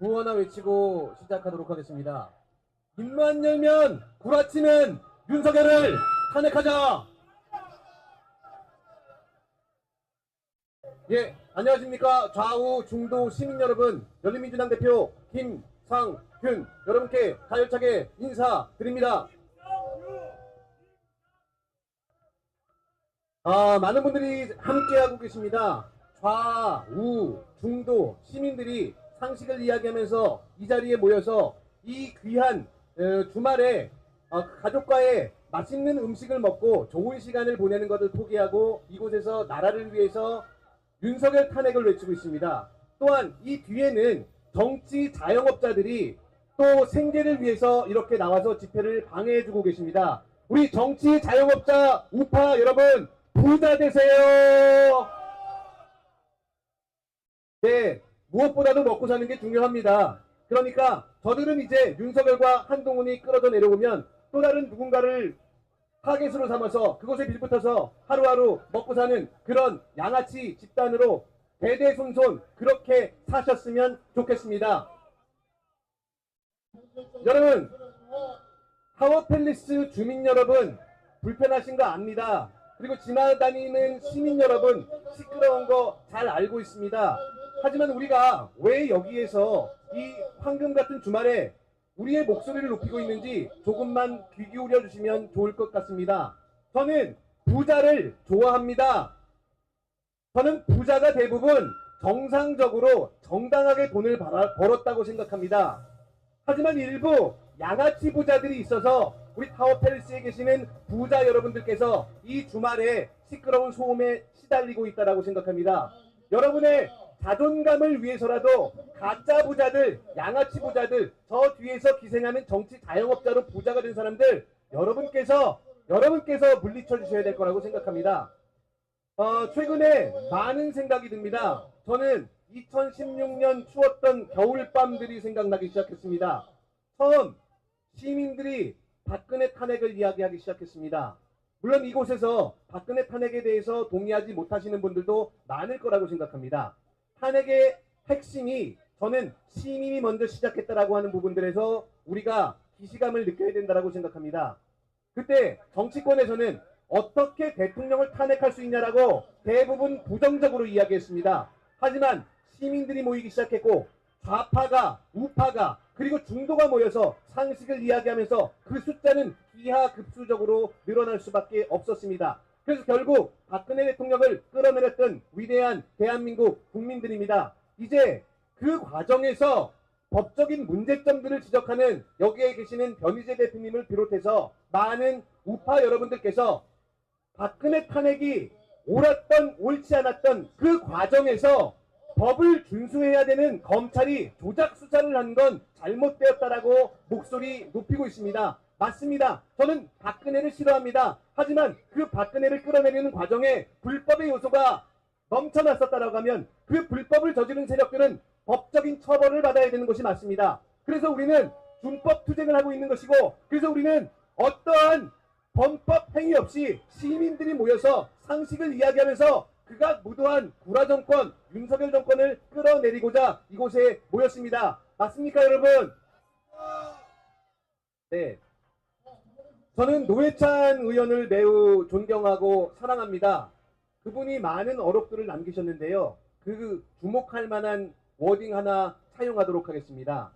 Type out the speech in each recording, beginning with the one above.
구호하나 외치고 시작하도록 하겠습니다. 입만 열면 구라치는 윤석열을 탄핵하자. 예, 안녕하십니까. 좌우 중도 시민 여러분, 열린민주당 대표 김상균 여러분께 가열차게 인사드립니다. 많은 분들이 함께하고 계십니다. 좌우 중도 시민들이 상식을 이야기하면서 이 자리에 모여서 이 귀한 주말에 가족과의 맛있는 음식을 먹고 좋은 시간을 보내는 것을 포기하고 이곳에서 나라를 위해서 윤석열 탄핵을 외치고 있습니다. 또한 이 뒤에는 정치 자영업자들이 또 생계를 위해서 이렇게 나와서 집회를 방해해주고 계십니다. 우리 정치 자영업자 우파 여러분 부자 되세요. 네, 무엇보다도 먹고 사는 게 중요합니다. 그러니까 저들은 이제 윤석열과 한동훈이 끌어져 내려오면 또 다른 누군가를 타겟으로 삼아서 그것에 빌붙어서 하루하루 먹고 사는 그런 양아치 집단으로 대대손손 그렇게 사셨으면 좋겠습니다. 여러분, 타워팰리스 주민 여러분 불편하신 거 압니다. 그리고 지나다니는 시민 여러분 시끄러운 거 잘 알고 있습니다. 하지만 우리가 왜 여기에서 이 황금 같은 주말에 우리의 목소리를 높이고 있는지 조금만 귀 기울여 주시면 좋을 것 같습니다. 저는 부자를 좋아합니다. 저는 부자가 대부분 정상적으로 정당하게 돈을 벌었다고 생각합니다. 하지만 일부 양아치 부자들이 있어서 우리 타워팰리스에 계시는 부자 여러분들께서 이 주말에 시끄러운 소음에 시달리고 있다고 생각합니다. 여러분의 자존감을 위해서라도 가짜 부자들, 양아치 부자들, 저 뒤에서 기생하는 정치 자영업자로 부자가 된 사람들 여러분께서 물리쳐 주셔야 될 거라고 생각합니다. 최근에 많은 생각이 듭니다. 저는 2016년 추웠던 겨울밤들이 생각나기 시작했습니다. 처음 시민들이 박근혜 탄핵을 이야기하기 시작했습니다. 물론 이곳에서 박근혜 탄핵에 대해서 동의하지 못하시는 분들도 많을 거라고 생각합니다. 탄핵의 핵심이 저는 시민이 먼저 시작했다라고 하는 부분들에서 우리가 기시감을 느껴야 된다고 생각합니다. 그때 정치권에서는 어떻게 대통령을 탄핵할 수 있냐라고 대부분 부정적으로 이야기했습니다. 하지만 시민들이 모이기 시작했고 좌파가 우파가 그리고 중도가 모여서 상식을 이야기하면서 그 숫자는 기하급수적으로 늘어날 수밖에 없었습니다. 그래서 결국 박근혜 대통령을 끌어내렸던 위대한 대한민국 국민들입니다. 이제 그 과정에서 법적인 문제점들을 지적하는 여기에 계시는 변희재 대표님을 비롯해서 많은 우파 여러분들께서 박근혜 탄핵이 옳았던 옳지 않았던 그 과정에서 법을 준수해야 되는 검찰이 조작 수사를 한 건 잘못되었다라고 목소리 높이고 있습니다. 맞습니다. 저는 박근혜를 싫어합니다. 하지만 그 박근혜를 끌어내리는 과정에 불법의 요소가 넘쳐났었다라고 하면 그 불법을 저지른 세력들은 법적인 처벌을 받아야 되는 것이 맞습니다. 그래서 우리는 준법 투쟁을 하고 있는 것이고 그래서 우리는 어떠한 범법 행위 없이 시민들이 모여서 상식을 이야기하면서 그가 무도한 구라 정권, 윤석열 정권을 끌어내리고자 이곳에 모였습니다. 맞습니까, 여러분? 네. 저는 노회찬 의원을 매우 존경하고 사랑합니다. 그분이 많은 어록들을 남기셨는데요. 그 주목할 만한 워딩 하나 사용하도록 하겠습니다.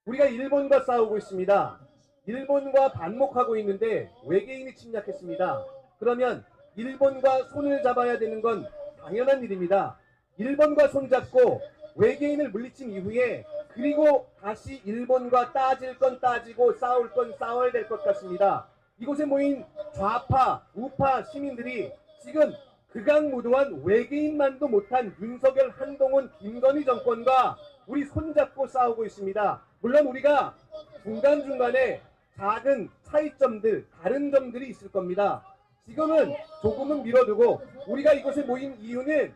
우리가 일본과 싸우고 있습니다. 일본과 반목하고 있는데 외계인이 침략했습니다. 그러면 일본과 손을 잡아야 되는 건 당연한 일입니다. 일본과 손잡고 외계인을 물리친 이후에 그리고 다시 일본과 따질 건 따지고 싸울 건 싸워야 될 것 같습니다. 이곳에 모인 좌파, 우파 시민들이 지금 극악무도한 외계인만도 못한 윤석열, 한동훈, 김건희 정권과 우리 손잡고 싸우고 있습니다. 물론 우리가 중간중간에 작은 차이점들, 다른 점들이 있을 겁니다. 지금은 조금은 미뤄두고 우리가 이곳에 모인 이유는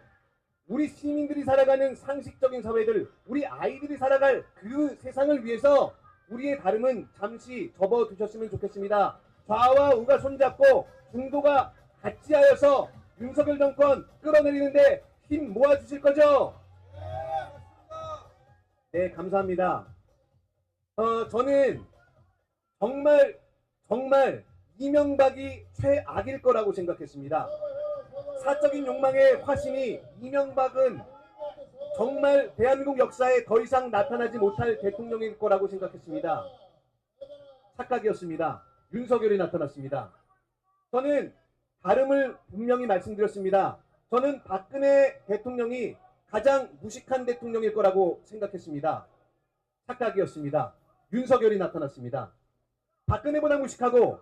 우리 시민들이 살아가는 상식적인 사회들, 우리 아이들이 살아갈 그 세상을 위해서 우리의 다름은 잠시 접어두셨으면 좋겠습니다. 좌와 우가 손잡고 중도가 같이 하여서 윤석열 정권 끌어내리는데 힘 모아주실 거죠? 네, 감사합니다. 저는 정말 이명박이 최악일 거라고 생각했습니다. 사적인 욕망의 화신이 이명박은 정말 대한민국 역사에 더 이상 나타나지 못할 대통령일 거라고 생각했습니다. 착각이었습니다. 윤석열이 나타났습니다. 저는 다름을 분명히 말씀드렸습니다. 저는 박근혜 대통령이 가장 무식한 대통령일 거라고 생각했습니다. 착각이었습니다. 윤석열이 나타났습니다. 박근혜보다 무식하고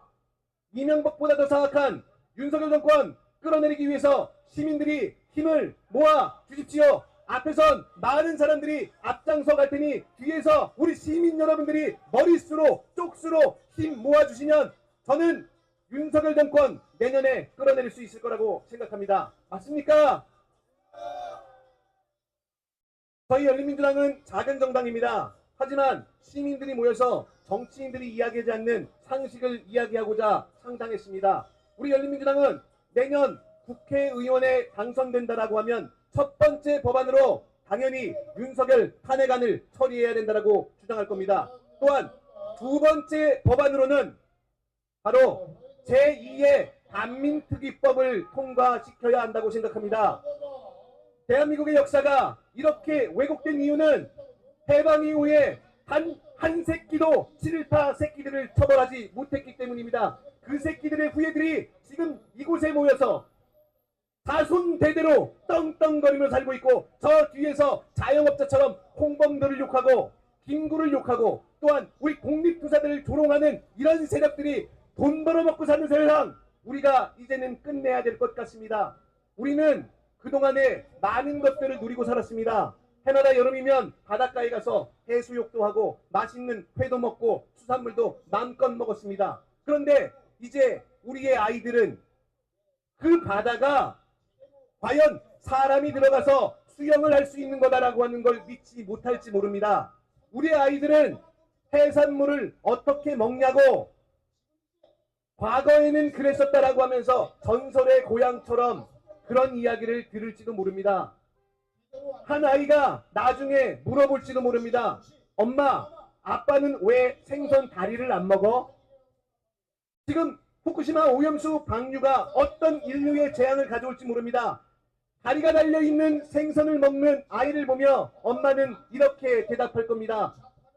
이명박보다 더 사악한 윤석열 정권 끌어내리기 위해서 시민들이 힘을 모아 주십시오. 앞에선 많은 사람들이 앞장서 갈 테니 뒤에서 우리 시민 여러분들이 머릿수로 쪽수로 힘 모아주시면 저는 윤석열 정권 내년에 끌어내릴 수 있을 거라고 생각합니다. 맞습니까? 저희 열린민주당은 작은 정당입니다. 하지만 시민들이 모여서 정치인들이 이야기하지 않는 상식을 이야기하고자 창당했습니다. 우리 열린민주당은 내년 국회의원에 당선된다라고 하면 첫 번째 법안으로 당연히 윤석열 탄핵안을 처리해야 된다라고 주장할 겁니다. 또한 두 번째 법안으로는 바로 제2의 반민특위법을 통과시켜야 한다고 생각합니다. 대한민국의 역사가 이렇게 왜곡된 이유는 해방 이후에 한 새끼도 7.18 새끼들을 처벌하지 못했기 때문입니다. 그 새끼들의 후예들이 지금 이곳에 모여서 자손 대대로 떵떵거리며 살고 있고 저 뒤에서 자영업자처럼 홍범도를 욕하고 김구를 욕하고 또한 우리 공립투사들을 조롱하는 이런 세력들이 돈 벌어먹고 사는 세상, 우리가 이제는 끝내야 될 것 같습니다. 우리는 그동안에 많은 것들을 누리고 살았습니다. 해마다 여름이면 바닷가에 가서 해수욕도 하고 맛있는 회도 먹고 수산물도 마음껏 먹었습니다. 그런데 이제 우리의 아이들은 그 바다가 과연 사람이 들어가서 수영을 할 수 있는 거다라고 하는 걸 믿지 못할지 모릅니다. 우리 아이들은 해산물을 어떻게 먹냐고 과거에는 그랬었다라고 하면서 전설의 고향처럼 그런 이야기를 들을지도 모릅니다. 한 아이가 나중에 물어볼지도 모릅니다. 엄마, 아빠는 왜 생선 다리를 안 먹어? 지금 후쿠시마 오염수 방류가 어떤 인류의 재앙을 가져올지 모릅니다. 다리가 달려있는 생선을 먹는 아이를 보며 엄마는 이렇게 대답할 겁니다.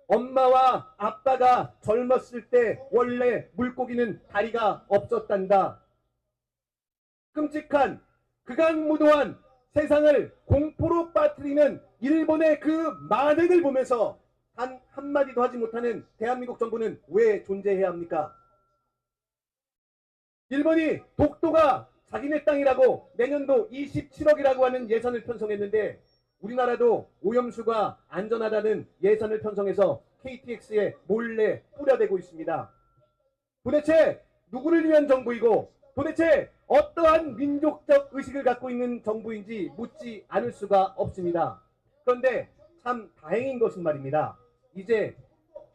엄마와 아빠가 젊었을 때 원래 물고기는 다리가 없었단다. 끔찍한 극악무도한 세상을 공포로 빠뜨리는 일본의 그 만행을 보면서 단 한마디도 하지 못하는 대한민국 정부는 왜 존재해야 합니까? 일본이 독도가 자기네 땅이라고 내년도 27억이라고 하는 예산을 편성했는데 우리나라도 오염수가 안전하다는 예산을 편성해서 KTX에 몰래 뿌려대고 있습니다. 도대체 누구를 위한 정부이고 도대체 어떠한 민족적 의식을 갖고 있는 정부인지 묻지 않을 수가 없습니다. 그런데 참 다행인 것은 말입니다. 이제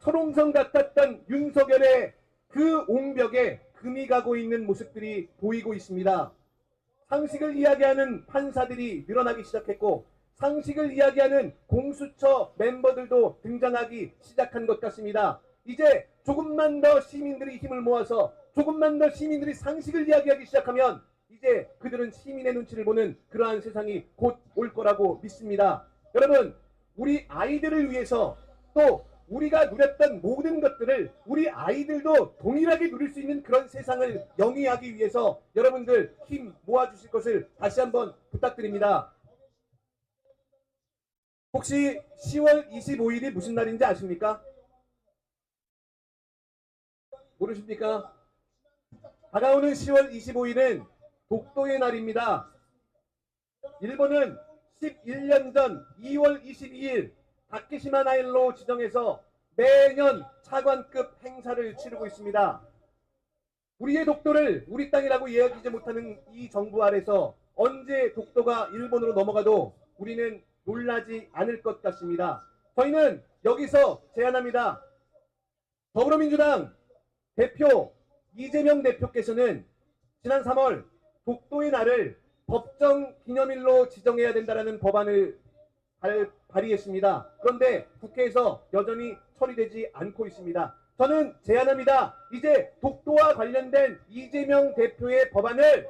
철옹성 같았던 윤석열의 그 옹벽에 금이 가고 있는 모습들이 보이고 있습니다. 상식을 이야기하는 판사들이 늘어나기 시작했고 상식을 이야기하는 공수처 멤버들도 등장하기 시작한 것 같습니다. 이제 조금만 더 시민들이 힘을 모아서 조금만 더 시민들이 상식을 이야기하기 시작하면 이제 그들은 시민의 눈치를 보는 그러한 세상이 곧 올 거라고 믿습니다. 여러분, 우리 아이들을 위해서 또 우리가 누렸던 모든 것들을 우리 아이들도 동일하게 누릴 수 있는 그런 세상을 영위하기 위해서 여러분들 힘 모아주실 것을 다시 한번 부탁드립니다. 혹시 10월 25일이 무슨 날인지 아십니까? 모르십니까? 다가오는 10월 25일은 독도의 날입니다. 일본은 11년 전 2월 22일 다케시마 나일로 지정해서 매년 차관급 행사를 치르고 있습니다. 우리의 독도를 우리 땅이라고 이야기하지 못하는 이 정부 아래서 언제 독도가 일본으로 넘어가도 우리는 놀라지 않을 것 같습니다. 저희는 여기서 제안합니다. 더불어민주당 대표 이재명 대표께서는 지난 3월 독도의 날을 법정 기념일로 지정해야 된다는 법안을 발의했습니다. 그런데 국회에서 여전히 처리되지 않고 있습니다. 저는 제안합니다. 이제 독도와 관련된 이재명 대표의 법안을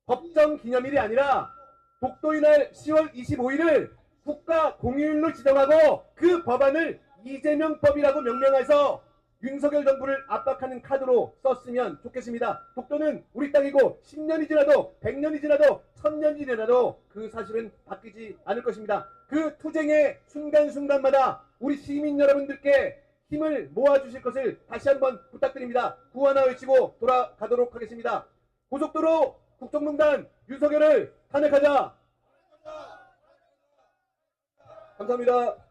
법정 기념일이 아니라 독도의 날 10월 25일을 국가 공휴일로 지정하고 그 법안을 이재명법이라고 명명해서 윤석열 정부를 압박하는 카드로 썼으면 좋겠습니다. 독도는 우리 땅이고 10년이 지나도 100년이 지나도 1000년이 지나도 그 사실은 바뀌지 않을 것입니다. 그 투쟁의 순간순간마다 우리 시민 여러분들께 힘을 모아주실 것을 다시 한번 부탁드립니다. 구하나 외치고 돌아가도록 하겠습니다. 고속도로 국정농단 윤석열을 탄핵하자. 감사합니다.